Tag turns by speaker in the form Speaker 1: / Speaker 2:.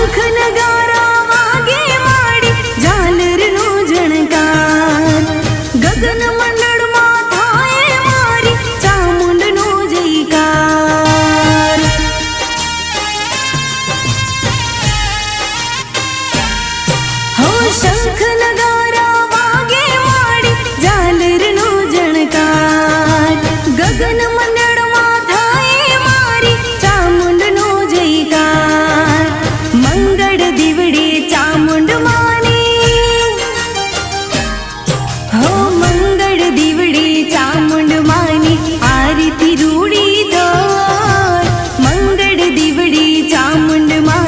Speaker 1: શંખ નગારા વાગે માડી ઝાલરનો ઝણકાર ગગન મંડળમાં થાય મારી ચામુંડનો જયકાર હો શંખ નગારા વાગે માડી ઝાલરનો ઝણકાર ગગન મંડળમાં થાય મારી ચામુંડનો જયકાર મંગળ દીવડે ચામુંડ માની હો મંગળ દીવડે ચામુંડ માની આરતી રૂડી ધોર મંગળ દીવડે ચામુંડ માની